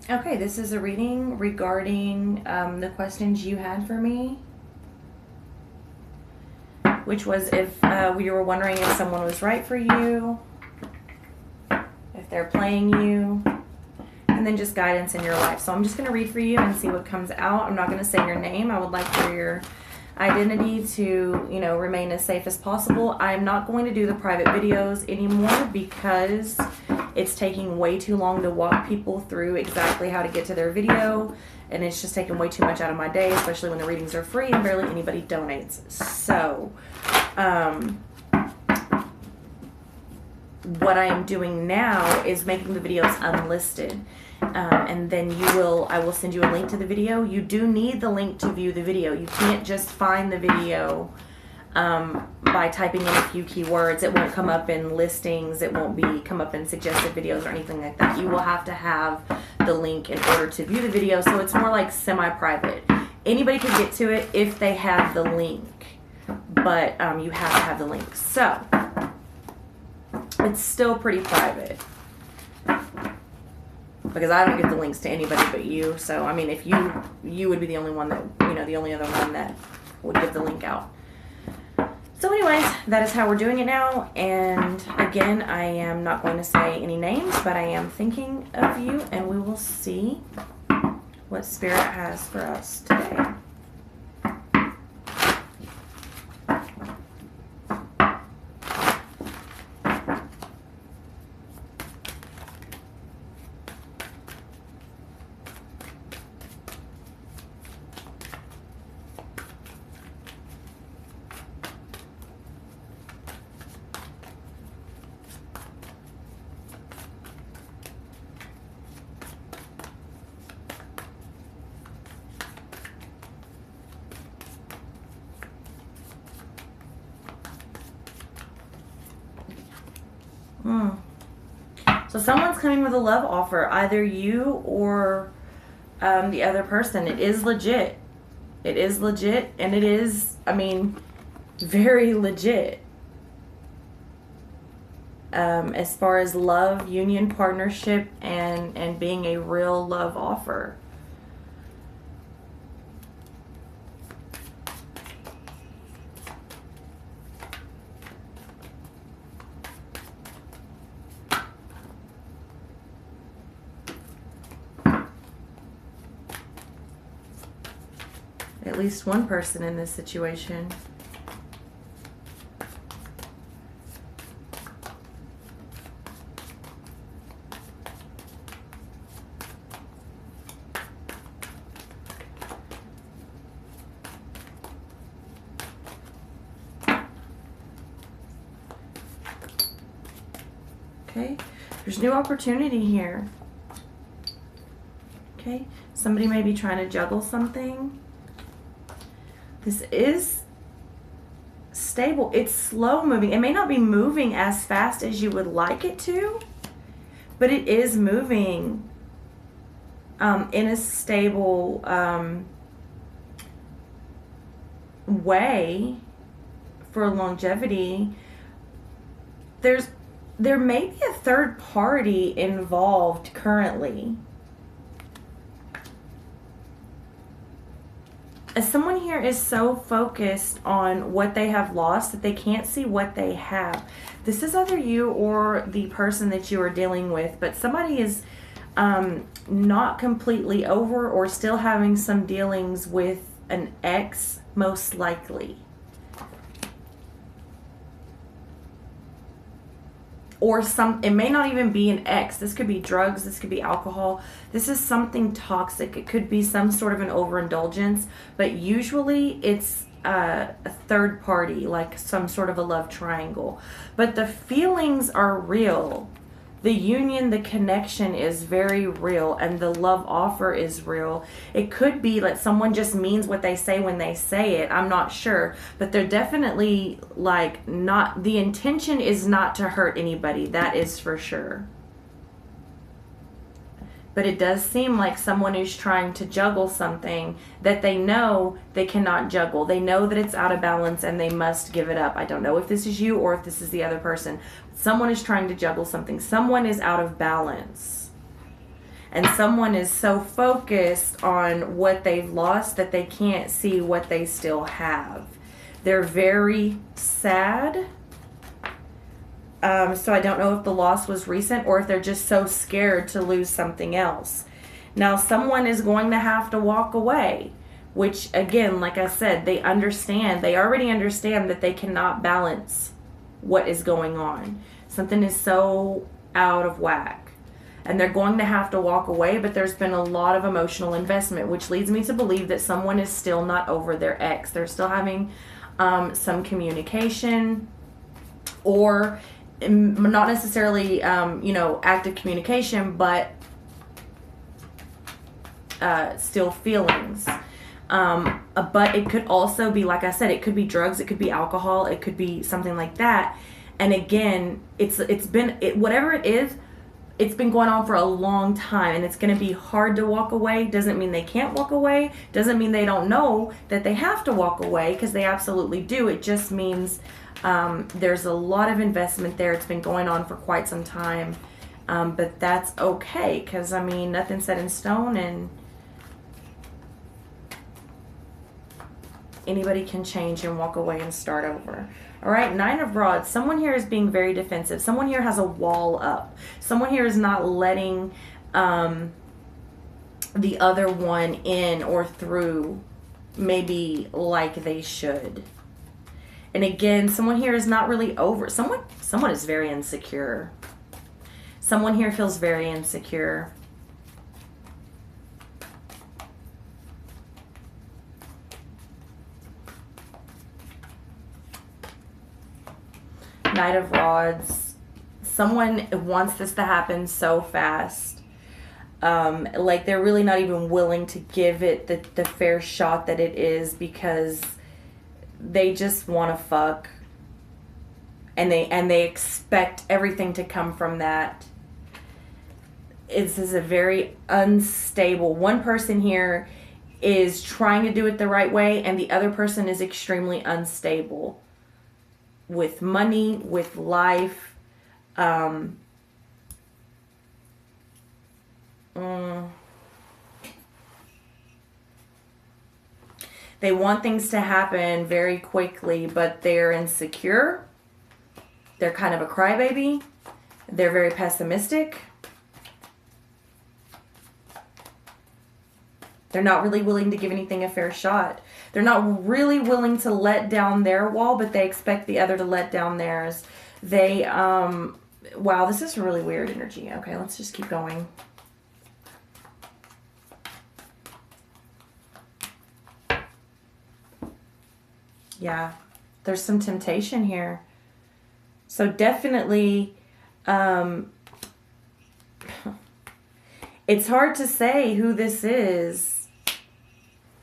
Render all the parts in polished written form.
Okay, this is a reading regarding the questions you had for me, which was if you were wondering if someone was right for you, if they're playing you, and then just guidance in your life. So I'm just going to read for you and see what comes out. I'm not going to say your name. I would like for your identity to, remain as safe as possible. I'm not going to do the private videos anymore because it's taking way too long to walk people through exactly how to get to their video, and it's just taking way too much out of my day, especially when the readings are free and barely anybody donates. So what I am doing now is making the videos unlisted. And then I will send you a link to the video. You do need the link to view the video. You can't just find the video by typing in a few keywords. It won't come up in listings. It won't come up in suggested videos or anything like that. You will have to have the link in order to view the video. So it's more like semi-private. Anybody can get to it if they have the link, but you have to have the link. So it's still pretty private, because I don't give the links to anybody but you. So, I mean, if you would be the only one that, the only other one that would give the link out. So anyways, that is how we're doing it now. And again, I am not going to say any names, but I am thinking of you, and we will see what Spirit has for us today. So someone's coming with a love offer, either you or the other person. It is legit. It is legit, and it is, very legit. As far as love, union, partnership, and being a real love offer. At least one person in this situation. Okay, there's new opportunity here. Okay, somebody may be trying to juggle something. This is stable. It's slow moving. It may not be moving as fast as you would like it to, but it is moving in a stable way for longevity. There may be a third party involved currently. Someone here is so focused on what they have lost that they can't see what they have. This is either you or the person that you are dealing with, but somebody is not completely over or still having some dealings with an ex, most likely. Or it may not even be an ex. This could be drugs. This could be alcohol. This is something toxic. It could be some sort of an overindulgence, but usually it's a third party, like some sort of a love triangle. But the feelings are real. The union, the connection is very real, and the love offer is real. It could be that someone just means what they say when they say it. I'm not sure, but they're definitely not, the intention is not to hurt anybody. That is for sure. But it does seem like someone is trying to juggle something that they know they cannot juggle. They know that it's out of balance and they must give it up. I don't know if this is you or if this is the other person. Someone is trying to juggle something. Someone is out of balance. And someone is so focused on what they've lost that they can't see what they still have. They're very sad. So I don't know if the loss was recent or if they're just so scared to lose something else. Now, someone is going to have to walk away, which, again, like I said, they already understand that they cannot balance what is going on. Something is so out of whack. And they're going to have to walk away, but there's been a lot of emotional investment, which leads me to believe that someone is still not over their ex. They're still having some communication, or not necessarily, active communication, but still feelings. But it could also be, like I said, it could be drugs, it could be alcohol, it could be something like that. And again, whatever it is, it's been going on for a long time, and it's going to be hard to walk away. Doesn't mean they can't walk away. Doesn't mean they don't know that they have to walk away, because they absolutely do. It just means there's a lot of investment there. It's been going on for quite some time. But that's okay, because, nothing's set in stone, and anybody can change and walk away and start over. All right, 9 of Rods. Someone here is being very defensive. Someone here has a wall up. Someone here is not letting the other one in or through, maybe like they should. And again, someone here is not really over. Someone is very insecure. Someone here feels very insecure. Knight of Rods. Someone wants this to happen so fast. Like they're really not even willing to give it the fair shot that it is, because they just want to fuck. And they expect everything to come from that. This is a very unstable. One person here is trying to do it the right way, and the other person is extremely unstable. With money, with life, they want things to happen very quickly, but they're insecure. They're kind of a crybaby. They're very pessimistic. They're not really willing to give anything a fair shot. They're not really willing to let down their wall, but they expect the other to let down theirs. They, wow, this is really weird energy. Okay, let's just keep going. Yeah, there's some temptation here. So definitely, it's hard to say who this is.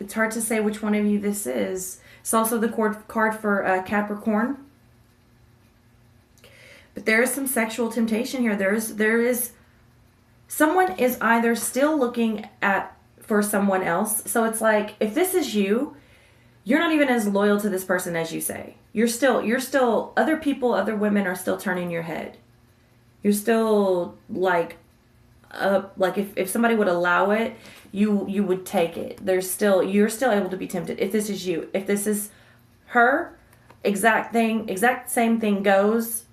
It's hard to say which one of you this is. It's also the card for Capricorn. But there is some sexual temptation here. There is someone is either still looking for someone else. So it's like, if this is you, you're not even as loyal to this person as you say. You're still other people, other women are still turning your head. You're still like if somebody would allow it, you would take it. You're still able to be tempted. If this is you, if this is her, exact same thing goes,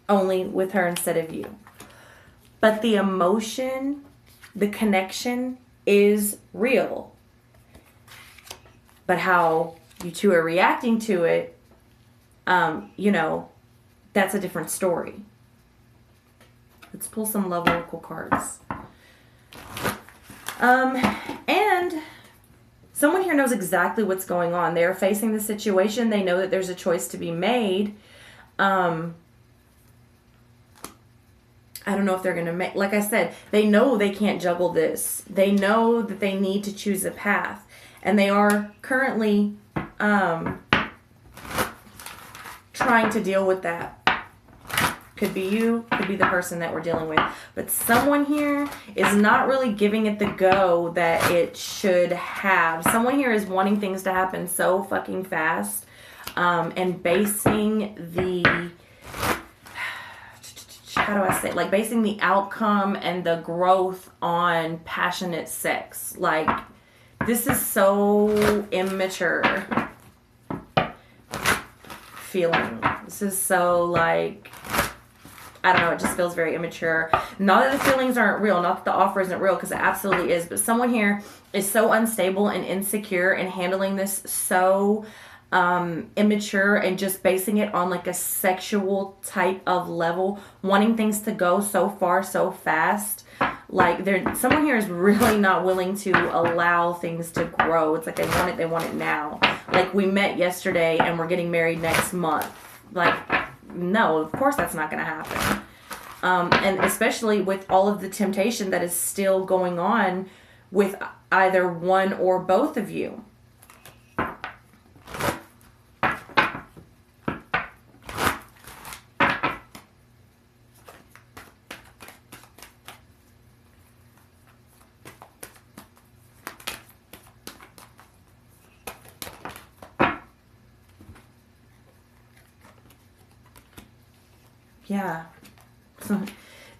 only with her instead of you. But the emotion, the connection is real. But how you two are reacting to it, that's a different story. Let's pull some Love Oracle cards. And someone here knows exactly what's going on. They're facing the situation. They know that there's a choice to be made. I don't know if they're going to make, like I said, they know they can't juggle this. They know that they need to choose a path. And they are currently trying to deal with that. Could be you, could be the person that we're dealing with. But someone here is not really giving it the go that it should have. Someone here is wanting things to happen so fucking fast, and basing the how do I say it? Like basing the outcome and the growth on passionate sex. Like, this is so immature feeling. This is so like, I don't know, it just feels very immature. Not that the feelings aren't real, not that the offer isn't real, because it absolutely is, but someone here is so unstable and insecure and handling this so immature and just basing it on like a sexual type of level, wanting things to go so far so fast. Like, someone here is really not willing to allow things to grow. It's like they want it now. Like, we met yesterday and we're getting married next month. Like, no, of course that's not going to happen. And especially with all of the temptation that is still going on with either one or both of you. Yeah.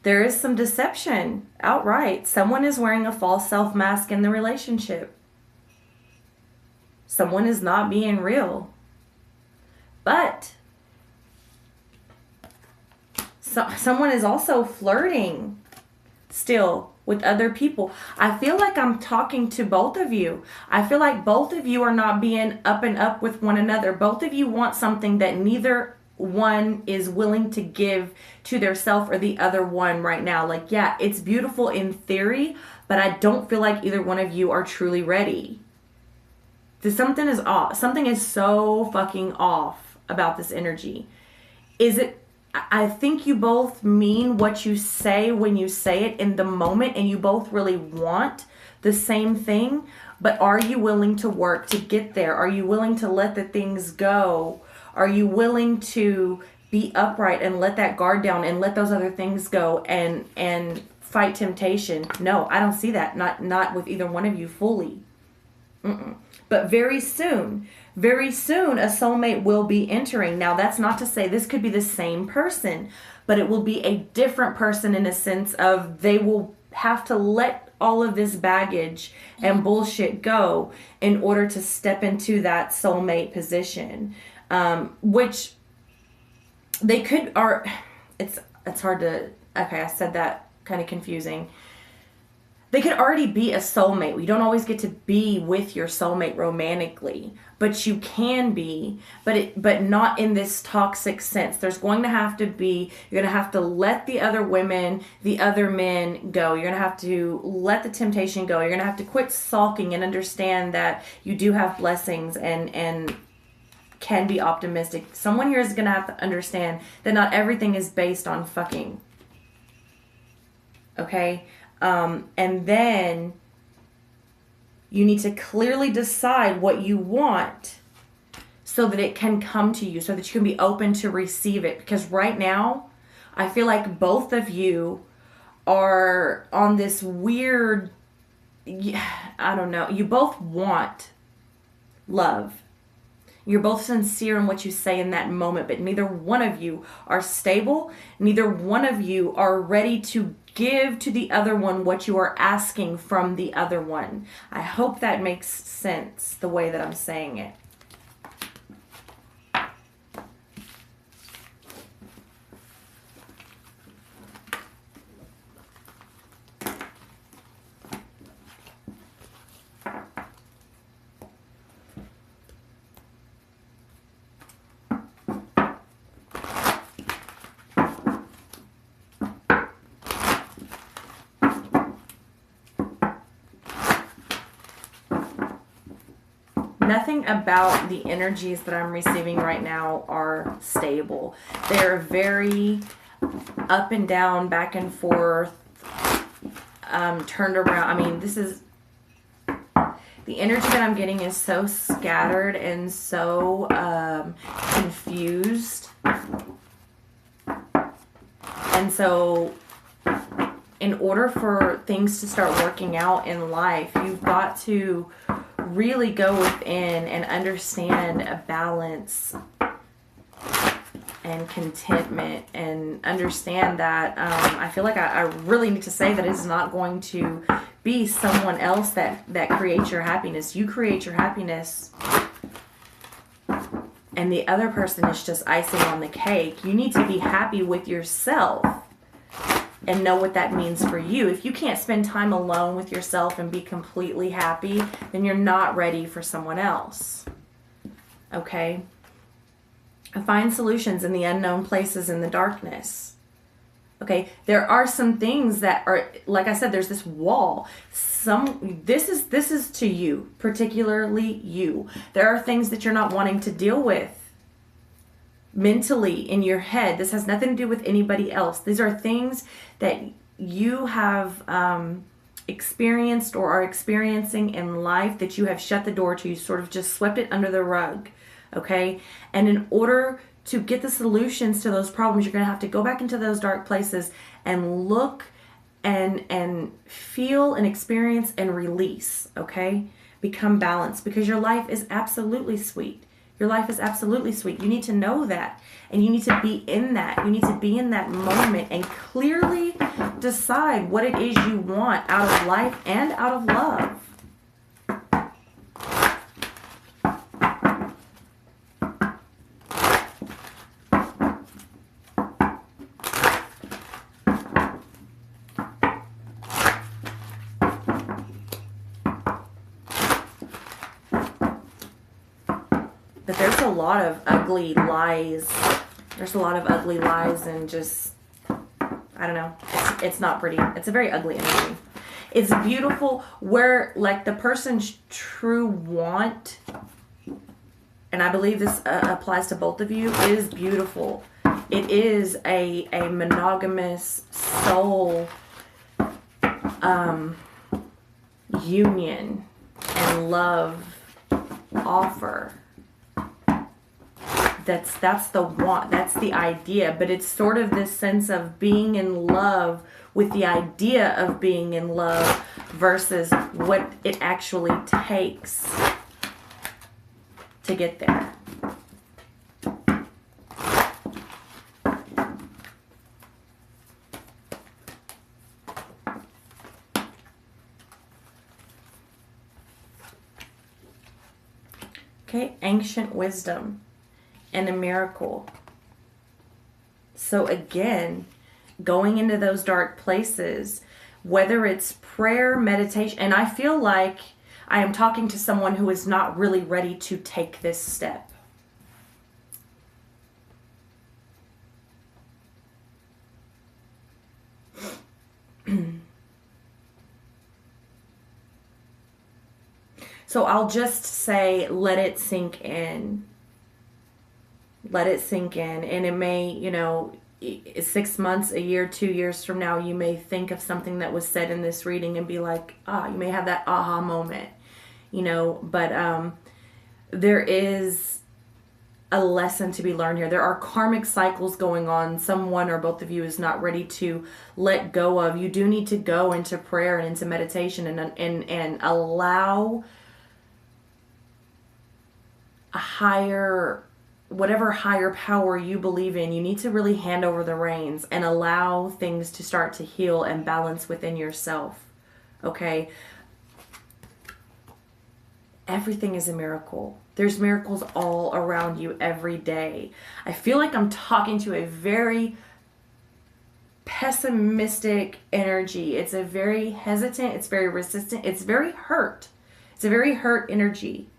There is some deception outright. Someone is wearing a false self mask in the relationship. Someone is not being real. But someone is also flirting still with other people. I feel like I'm talking to both of you. I feel like both of you are not being up and up with one another. Both of you want something that neither one is willing to give to their self or the other one right now. Like, yeah, it's beautiful in theory, but I don't feel like either one of you are truly ready. Something is off. Something is so fucking off about this energy. I think you both mean what you say when you say it in the moment, and you both really want the same thing, but are you willing to work to get there? Are you willing to let the things go? Are you willing to be upright and let that guard down and let those other things go and fight temptation? No, I don't see that. Not with either one of you fully. But very soon, a soulmate will be entering. Now, that's not to say this could be the same person, but it will be a different person in a sense of they will have to let all of this baggage and bullshit go in order to step into that soulmate position. Which they could, or it's hard to, okay, I said that kind of confusing. They could already be a soulmate. We don't always get to be with your soulmate romantically, but you can be, but not in this toxic sense. There's going to have to be, you're going to have to let the other women, the other men go. You're going to have to let the temptation go. You're going to have to quit sulking and understand that you do have blessings and can be optimistic. Someone here is going to have to understand that not everything is based on fucking. Okay? And then you need to clearly decide what you want so that it can come to you, so that you can be open to receive it. Because right now, I feel like both of you are on this weird, I don't know, you both want love. You're both sincere in what you say in that moment, but neither one of you are stable. Neither one of you are ready to give to the other one what you are asking from the other one. I hope that makes sense the way that I'm saying it. Nothing about the energies that I'm receiving right now are stable. They're very up and down, back and forth, turned around. I mean, this is, the energy that I'm getting is so scattered and so confused. And so in order for things to start working out in life, you've got to really go within and understand a balance and contentment, and understand that I feel like I really need to say that it's not going to be someone else that creates your happiness. You create your happiness, and the other person is just icing on the cake. You need to be happy with yourself and know what that means for you. If you can't spend time alone with yourself and be completely happy, then you're not ready for someone else. Okay? Find solutions in the unknown places in the darkness. Okay? There are some things that are, like I said, there's this wall. This is to you, particularly you. There are things that you're not wanting to deal with mentally in your head. This has nothing to do with anybody else. These are things that you have experienced or are experiencing in life that you have shut the door to. You sort of just swept it under the rug. Okay? And in order to get the solutions to those problems, you're going to have to go back into those dark places and look and feel and experience and release. Okay? Become balanced, because your life is absolutely sweet. Your life is absolutely sweet. You need to know that. And you need to be in that. You need to be in that moment and clearly decide what it is you want out of life and out of love. But there's a lot of ugly lies. There's a lot of ugly lies and just, I don't know. It's not pretty. It's a very ugly energy. It's beautiful where, like, the person's true want, and I believe this applies to both of you, is beautiful. It is a monogamous soul union and love offer. That's the want, that's the idea, but it's sort of this sense of being in love with the idea of being in love versus what it actually takes to get there. Okay, ancient wisdom and a miracle. So again, going into those dark places, whether it's prayer, meditation, and I feel like I am talking to someone who is not really ready to take this step. So I'll just say, let it sink in. Let it sink in. And it may, 6 months, a year, 2 years from now, you may think of something that was said in this reading and be like, you may have that aha moment, but there is a lesson to be learned here. There are karmic cycles going on. Someone or both of you is not ready to let go of. You do need to go into prayer and into meditation and allow a higher, whatever higher power you believe in, you need to really hand over the reins and allow things to start to heal and balance within yourself. Okay? Everything is a miracle. There's miracles all around you every day. I feel like I'm talking to a very pessimistic energy. It's a very hesitant, it's very resistant, it's very hurt. It's a very hurt energy.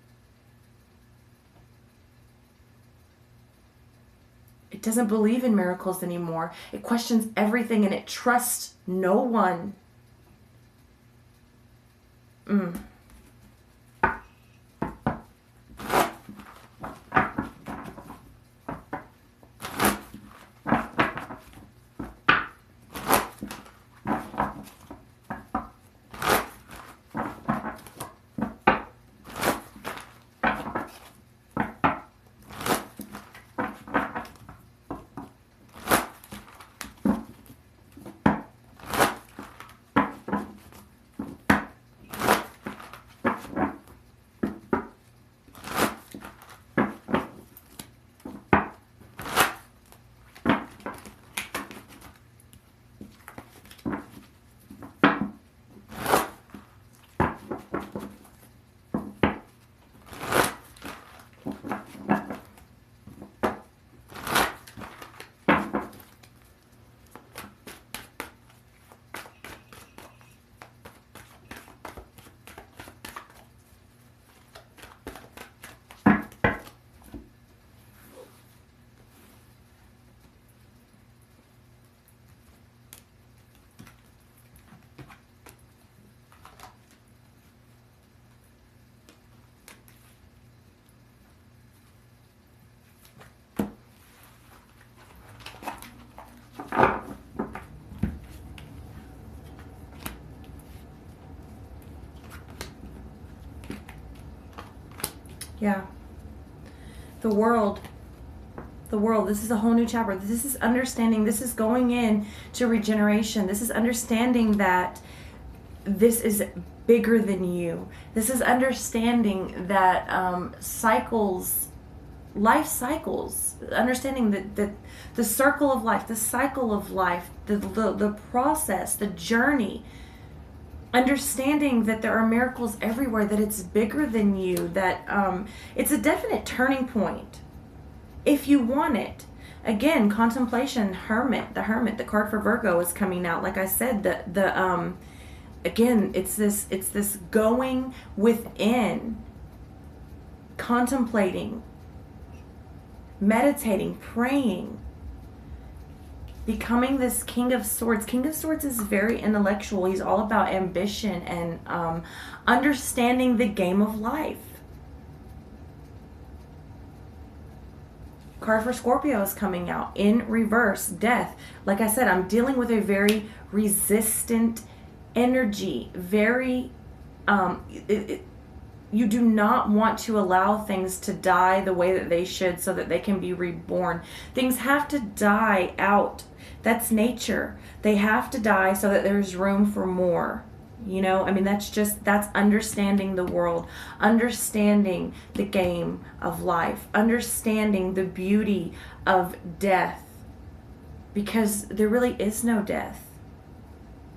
It doesn't believe in miracles anymore. It questions everything and it trusts no one. Yeah. The world, this is a whole new chapter. This is understanding, this is going in to regeneration. This is understanding that this is bigger than you. This is understanding that cycles, life cycles, understanding that the circle of life, the cycle of life, the process, the journey, understanding that there are miracles everywhere, that it's bigger than you, that it's a definite turning point if you want it. Again, contemplation, the hermit, the card for Virgo is coming out. Like I said, again, it's this going within, contemplating, meditating, praying, becoming this King of Swords. King of Swords is very intellectual. He's all about ambition and understanding the game of life. Card for Scorpio is coming out in reverse, Death. Like I said, I'm dealing with a very resistant energy. Very, you do not want to allow things to die the way that they should so that they can be reborn. Things have to die out. That's nature. They have to die so that there's room for more. You know, I mean, that's understanding the world, understanding the game of life, understanding the beauty of death, because there really is no death.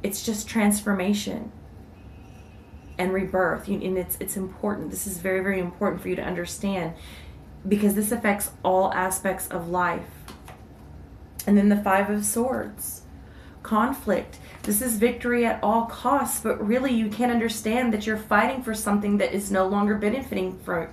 It's just transformation and rebirth. And it's important. This is very, very important for you to understand, because this affects all aspects of life. And then the Five of Swords, conflict. This is victory at all costs, but really you can't understand that you're fighting for something that is no longer benefiting for,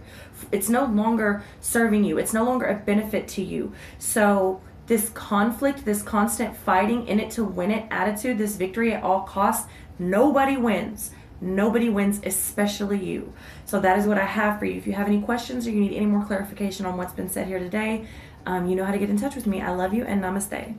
it's no longer serving you. It's no longer a benefit to you. So this conflict, this constant fighting, in it to win it attitude, this victory at all costs, nobody wins. Nobody wins, especially you. So that is what I have for you. If you have any questions or you need any more clarification on what's been said here today, you know how to get in touch with me. I love you, and namaste.